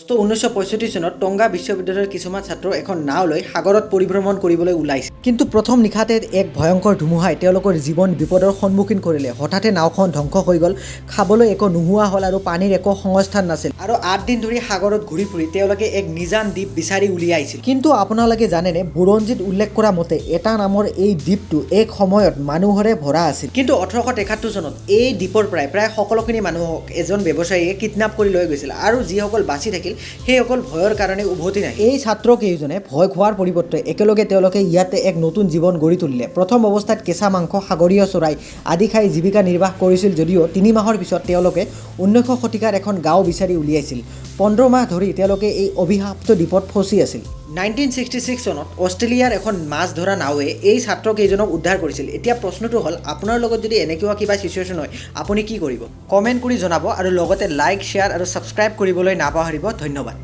তো 1965 চনত টংগা বিশ্ববিদ্যালয়ৰ কিছুমান ছাত্ৰ এখন নাও লৈ সাগৰত পৰিভ্ৰমণ কৰিবলৈ ওলাইছিল। কিন্তু প্ৰথম নিশাতে এক ভয়ংকৰ ধুমুহাই তেওঁলোকৰ জীৱন বিপদৰ সন্মুখীন কৰিলে। হঠাতে নাওখন ধ্বংস হৈ গ'ল, খাবলৈ একো নোহোৱা হ'ল আৰু পানীৰ একো সংস্থান নাছিল। আৰু 8 দিন ধৰি সাগৰত ঘূৰি ফুৰি তেওঁলোকে এক নিজান দ্বীপ বিচাৰি উলিয়াইছিল। কিন্তু আপোনালোকে জানেনে, বুৰঞ্জীত উল্লেখ কৰা মতে এটা নামৰ এই দ্বীপটো এক সময়ত মানুহৰে ভৰা আছিল। কিন্তু 1873 চনত এই দ্বীপৰ প্ৰায় সকলোখিনি মানুহক এজন ব্যৱসায়ীয়ে কিডনেপ কৰি লৈ গৈছিল আৰু যিসকল বাচি থাকিল সেইসকল ভয়ৰ কাৰণে উভতি নাহিল। এই ছাত্ৰকেইজনে ভয় খোৱাৰ পৰিৱৰ্তে একেলগে তেওঁলোকে ইয়াতে এক নতুন জীৱন গঢ়ি তুলিলে। প্ৰথম অৱস্থাত কেঁচা মাংস, সাগৰীয় চৰাই আদি খাই জীৱিকা নিৰ্বাহ কৰিছিল যদিও 3 মাহৰ পিছত তেওঁলোকে 1900 শতিকাৰ এখন গাঁও বিচাৰি উলিয়াইছিল। 15 মাহ ধৰি তেওঁলোকে এই অভিশাপ্ত দ্বীপত ফচি আছিল। 1966 চনত অষ্ট্ৰেলিয়াৰ এখন মাছ ধৰা নাৱে এই ছাত্ৰকেইজনক উদ্ধাৰ কৰিছিল। এতিয়া প্ৰশ্নটো হ'ল, আপোনাৰ লগত যদি এনেকুৱা কিবা চিচুৱেশ্যন হয় আপুনি কি কৰিব? কমেণ্ট কৰি জনাব আৰু লগতে লাইক, শ্বেয়াৰ আৰু ছাবস্ক্ৰাইব কৰিবলৈ নাপাহৰিব। ধন্যবাদ।